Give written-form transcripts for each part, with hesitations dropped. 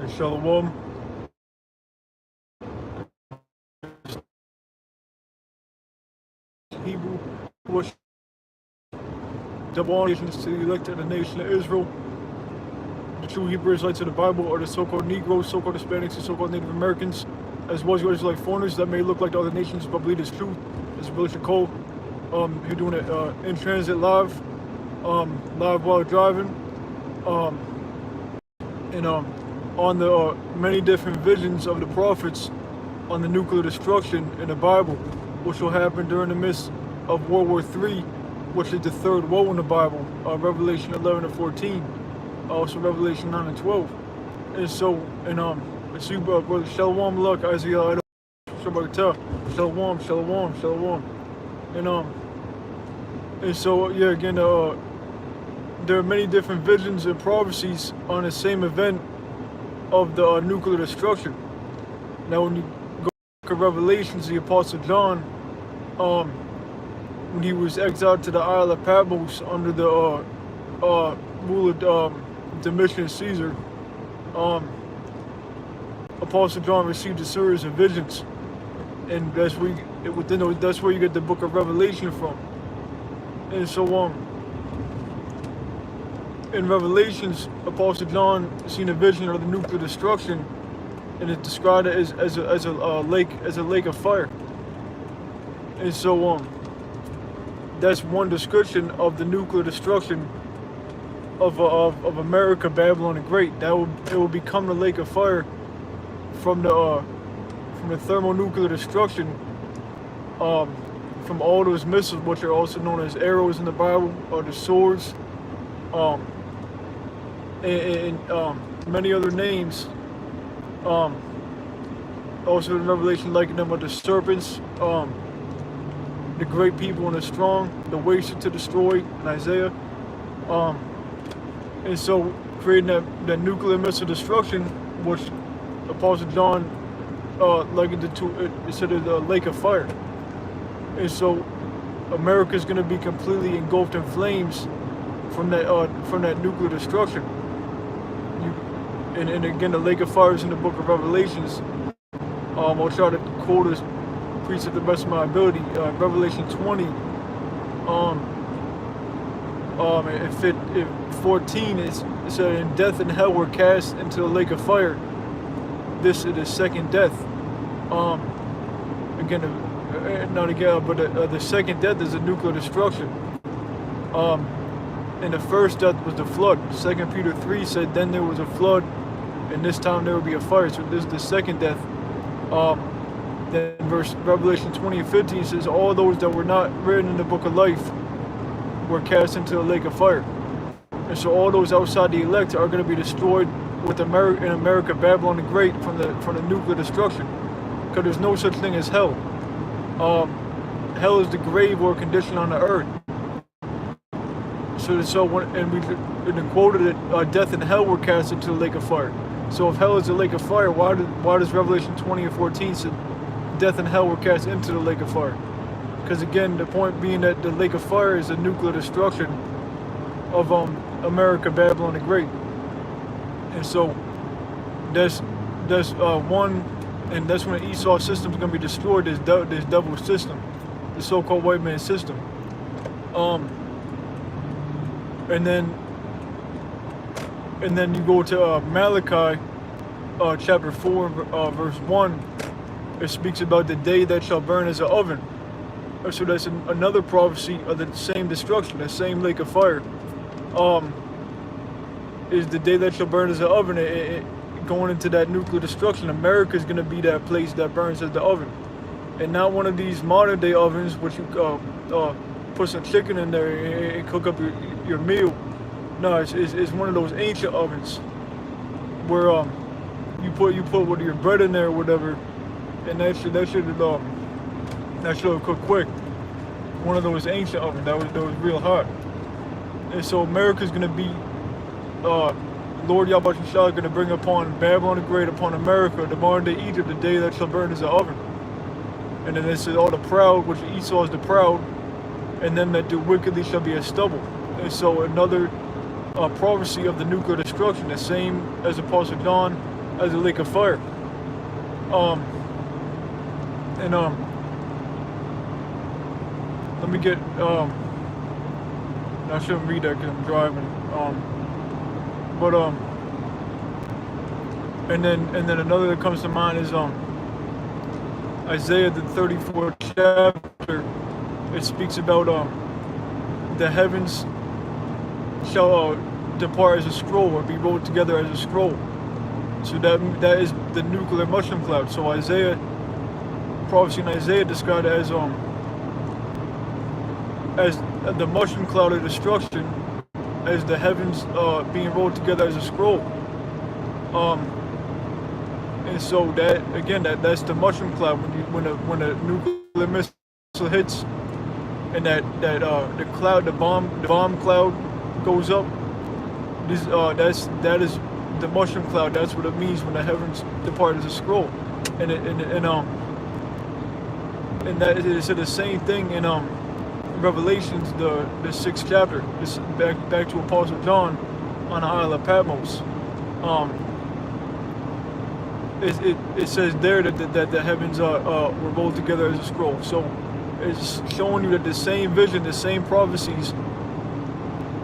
Shalom. Hebrew, which double nations to the elect of the nation of Israel. The true Hebrew Israelites of the Bible are the so-called Negroes, so-called Hispanics, and so-called Native Americans, as well as the Israelite foreigners that may look like the other nations but believe it's true. As Billy Cole, here doing it in transit live while driving, and on the many different visions of the prophets on the nuclear destruction in the Bible, which will happen during the midst of World War III, which is the third woe in the Bible, Revelation 11 and 14, also Revelation 9 and 12. And so, it's you, brother Shalom, look, Isaiah, Shalom, Shalom, Shalom, Shalom. And so, yeah, again, there are many different visions and prophecies on the same event of the nuclear destruction. Now, when you go to Revelations, the Apostle John, when he was exiled to the Isle of Patmos under the rule of Domitian Caesar, Apostle John received a series of visions, and that's where you get the book of Revelation from. And so, in Revelations, Apostle John seen a vision of the nuclear destruction, and it described it as a lake of fire. And so, that's one description of the nuclear destruction of America, Babylon the Great. It will become the lake of fire from the thermonuclear destruction, from all those missiles, which are also known as arrows in the Bible, or the swords, and many other names. Also in Revelation, liking them with the serpents, the great people and the strong, the wasted to destroy in Isaiah. And so creating that nuclear missile destruction, which Apostle John likened it to, it said it's a lake of fire. And so America is going to be completely engulfed in flames from that nuclear destruction. And again, the lake of fire is in the book of Revelations. I'll try to quote this preach at the best of my ability. Revelation 20, if 14 is said, and death and hell were cast into the lake of fire. This is the second death. The second death is a nuclear destruction. And the first death was the flood. 2 Peter 3 said, then there was a flood, and this time there will be a fire. So this is the second death. Then Revelation 20 and 15 says, all those that were not written in the book of life were cast into the lake of fire. And so all those outside the elect are going to be destroyed with America, Babylon the Great, from the nuclear destruction. Because there's no such thing as hell. Hell is the grave or condition on the earth. We quoted it, death and hell were cast into the lake of fire. So if hell is the lake of fire, why does Revelation 20 and 14 say death and hell were cast into the lake of fire? Because again, the point being that the lake of fire is a nuclear destruction of America, Babylon the Great. And so that's one, and that's when the Esau system is going to be destroyed. This devil system, the so-called white man system. And then you go to Malachi chapter 4 verse 1. It speaks about the day that shall burn as an oven. So that's another prophecy of the same destruction, the same lake of fire. Is the day that shall burn as an oven. Going into that nuclear destruction, America is going to be that place that burns as the oven, and not one of these modern day ovens which you put some chicken in there and cook up your meal. No, it's one of those ancient ovens where you put with your bread in there or whatever, and that should cook quick. One of those ancient ovens that was real hot. And so America's gonna be Lord Yahweh Shah gonna bring upon Babylon the Great, upon America, the modern day Egypt, the day that shall burn as an oven. And then it says all the proud, which Esau is the proud, and them that do wickedly shall be as stubble. And so another prophecy of the nuclear destruction, the same as Apostle John as a lake of fire. And let me get I shouldn't read that because I'm driving. But and then another that comes to mind is Isaiah the 34th chapter. It speaks about the heavens shall depart as a scroll, or be rolled together as a scroll. So that is the nuclear mushroom cloud. So prophecy in Isaiah described it as the mushroom cloud of destruction, as the heavens being rolled together as a scroll. And so that's the mushroom cloud when a nuclear missile hits, and the bomb cloud goes up. That is the mushroom cloud. That's what it means when the heavens depart as a scroll. And that is the same thing in Revelations, the 6th chapter. This back to Apostle John on the Isle of Patmos. It says there that the heavens were rolled together as a scroll. So it's showing you that the same vision, the same prophecies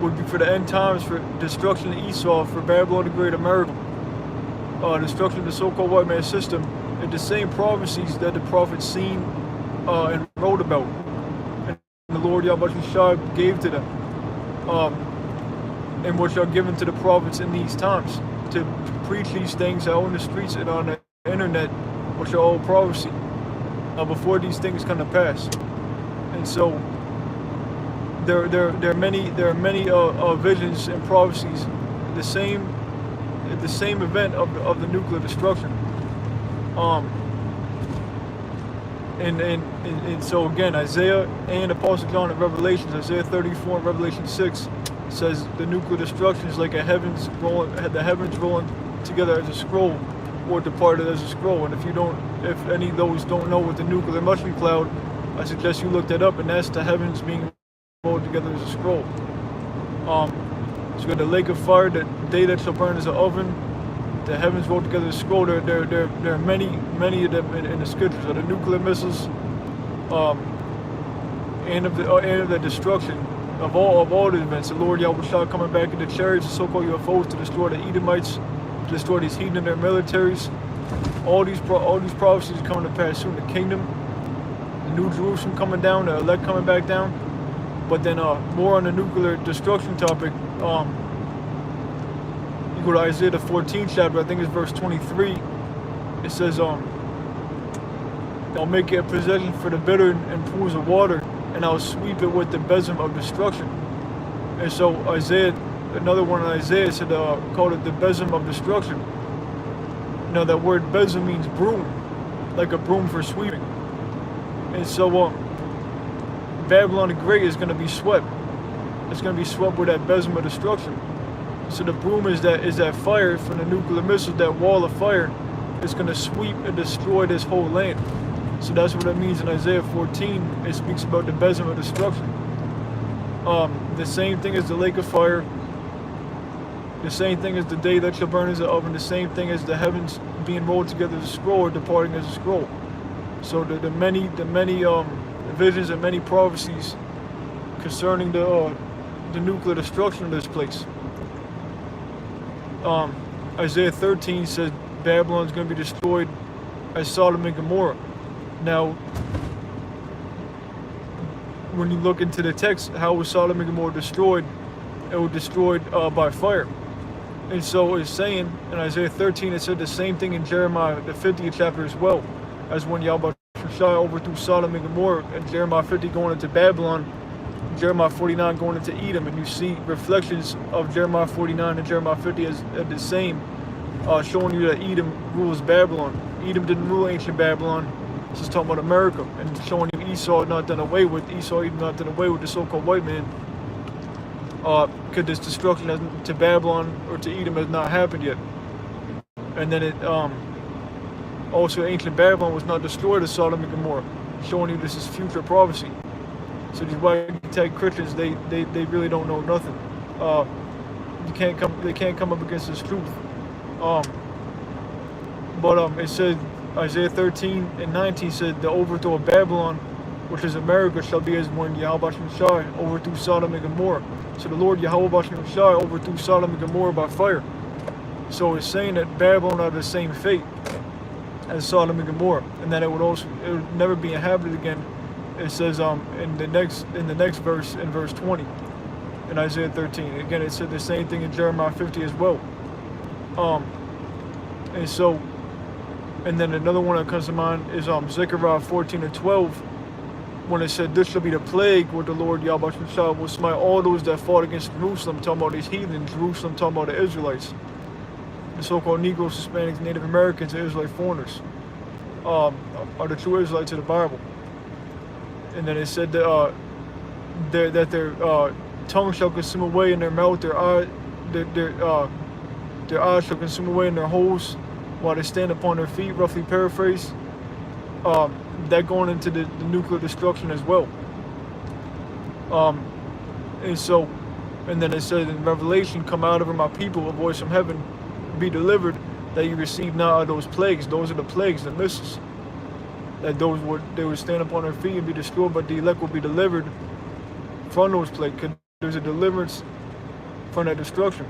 would be for the end times, for destruction of Esau, for Babylon the Great, America, destruction of the so-called white man system, and the same prophecies that the prophets seen and wrote about, and the Lord Yahweh Shai gave to them, and which are given to the prophets in these times, to preach these things out on the streets and on the internet, which are all prophecy, before these things come to pass. And so there are many visions and prophecies, the same event of the nuclear destruction. And so again, Isaiah and Apostle John in Revelations, Isaiah 34 and Revelation 6 says the nuclear destruction is like the heavens rolling together as a scroll, or departed as a scroll. And if any of those don't know what the nuclear mushroom cloud, I suggest you look that up, and that's the heavens being rolled together as a scroll. So you got the lake of fire, the day that shall burn as an oven, the heavens rolled together as a scroll. There are many of them in the scriptures. Are the nuclear missiles, and of the destruction of all the events. The Lord Yahweh Shai coming back in the chariots, the so-called UFOs, to destroy the Edomites, to destroy these heathen and their militaries. All these prophecies are coming to pass soon. The kingdom, the New Jerusalem coming down, the elect coming back down. But then more on the nuclear destruction topic, you go to Isaiah the 14th chapter, I think it's verse 23. It says, I'll make it a possession for the bitter and pools of water, and I'll sweep it with the besom of destruction. And so Isaiah, another one in Isaiah said, called it the besom of destruction. Now that word besom means broom, like a broom for sweeping. And so Babylon the Great is going to be swept. It's going to be swept with that besom of destruction. So the broom is that fire from the nuclear missile, that wall of fire. It's going to sweep and destroy this whole land. So that's what it means in Isaiah 14. It speaks about the besom of destruction. The same thing as the lake of fire. The same thing as the day that shall burn as an oven. The same thing as the heavens being rolled together as a scroll, or departing as a scroll. So the many visions and many prophecies concerning the nuclear destruction of this place. Isaiah 13 says Babylon's going to be destroyed as Sodom and Gomorrah. Now, when you look into the text, how was Sodom and Gomorrah destroyed? It was destroyed by fire. And so it's saying in Isaiah 13, it said the same thing in Jeremiah the 50th chapter as well, as when Yahweh Shai overthrew Sodom and Gomorrah, and Jeremiah 50 going into Babylon, Jeremiah 49 going into Edom. And you see reflections of Jeremiah 49 and Jeremiah 50 as the same, showing you that Edom rules Babylon. Edom didn't rule ancient Babylon. This is talking about America, and showing you Esau not done away with. Esau even not done away with the so-called white man. Because this destruction to Babylon or to Edom has not happened yet. And then also ancient Babylon was not destroyed as Sodom and Gomorrah, showing you this is future prophecy. So these white tag Christians, they really don't know nothing. They can't come up against this truth. But it said Isaiah 13 and 19 said the overthrow of Babylon, which is America, shall be as when Yahweh Shai overthrew Sodom and Gomorrah. So the Lord Yahweh Shai overthrew Sodom and Gomorrah by fire. So it's saying that Babylon had the same fate as Sodom and Gomorrah, and that it would never be inhabited again. It says in the next verse, in verse 20 in Isaiah 13. Again, it said the same thing in Jeremiah 50 as well. And so, and then another one that comes to mind is Zechariah 14 and 12, when it said, "This shall be the plague where the Lord Yahweh Shai will smite all those that fought against Jerusalem," talking about these heathens, Jerusalem talking about the Israelites, the so-called Negroes, Hispanics, Native Americans, and Israelite foreigners, are the true Israelites of the Bible. And then it said that their tongue shall consume away in their mouth, their eyes shall consume away in their holes, while they stand upon their feet, roughly paraphrased. That going into the nuclear destruction as well. And then it said in Revelation, "Come out of her, my people, a voice from heaven, be delivered, that you receive not of those plagues." Those are the plagues, the missiles. That they would stand upon their feet and be destroyed, but the elect will be delivered from those plagues. There's a deliverance from that destruction.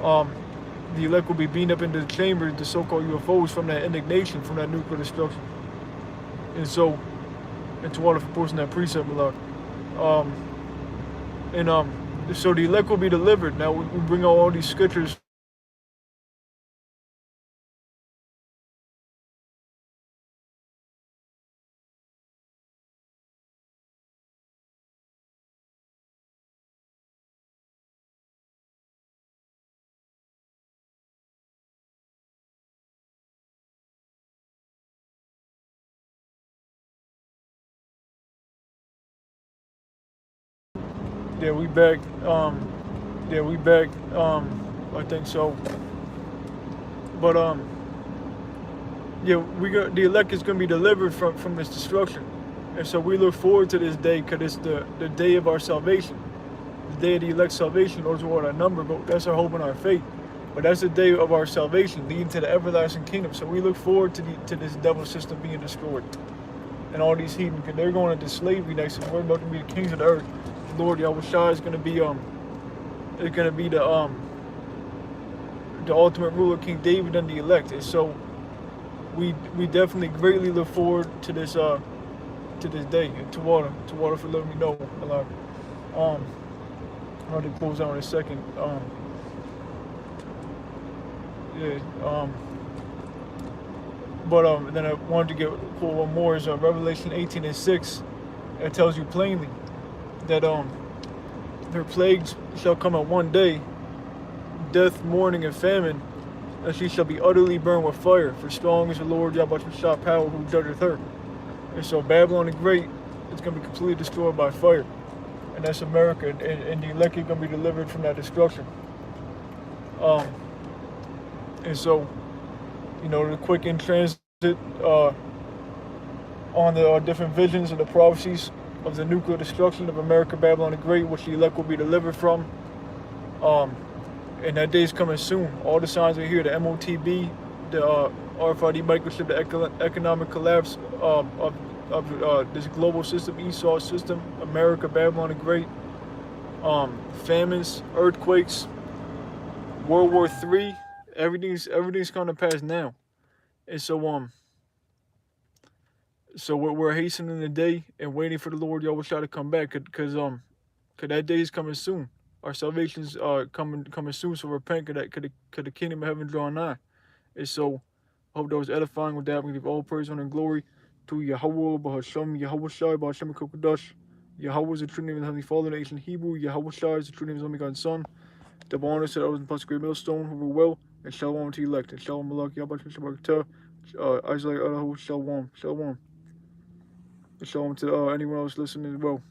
The elect will be beaten up into the chambers, the so-called UFOs, from that indignation, from that nuclear destruction. And so, and to all the proportion that precept, Malak. So the elect will be delivered. Now we bring out all these scriptures. Yeah, we back. I think so. But the elect is gonna be delivered from this destruction, and so we look forward to this day, because it's the day of our salvation, the day of the elect's salvation. Those are what our number, but that's our hope and our faith. But that's the day of our salvation, leading to the everlasting kingdom. So we look forward to this devil system being destroyed, and all these heathen, because they're going into slavery next, and we're about to be the kings of the earth. The Lord Yahweh Shai is gonna be the ultimate ruler, King David, and the elect. And so we definitely greatly look forward to this day. And to water for letting me know. I'll have to close out in a second. Then I wanted to get one more is Revelation 18 and 6. It tells you plainly that their plagues shall come at one day, death, mourning, and famine, and she shall be utterly burned with fire. For strong is the Lord Yahweh Shai power who judgeth her. And so Babylon the Great is going to be completely destroyed by fire, and that's America, and the elect are going to be delivered from that destruction. And so, the quick in transit on the different visions and the prophecies of the nuclear destruction of America, Babylon the Great, which the elect will be delivered from. And that day is coming soon. All the signs are here. The MOTB, the RFID microchip, the economic collapse of this global system, Esau system, America, Babylon the Great, famines, earthquakes, World War III. Everything's going to pass now. And so we're hastening the day and waiting for the Lord Yahweh Shai to come back, because that day is coming soon. Our salvation's coming soon. So repent, could the kingdom of heaven draw nigh. And so I hope that was edifying. With that, we give all praise, honor, and glory to Yahweh, Bahashem, Yahweh Shai, Bahashem Kokodash. Yahweh is the true name of the Heavenly Father in the ancient Hebrew. Yahweh Shai is the true name of the only God Son. The honor said I was in plus great millstone, who rule well, and shalom to elect, and shalom malak Yahweh Shabbat Isaiah Shalom. Shalom. And shalom to anyone else listening as well.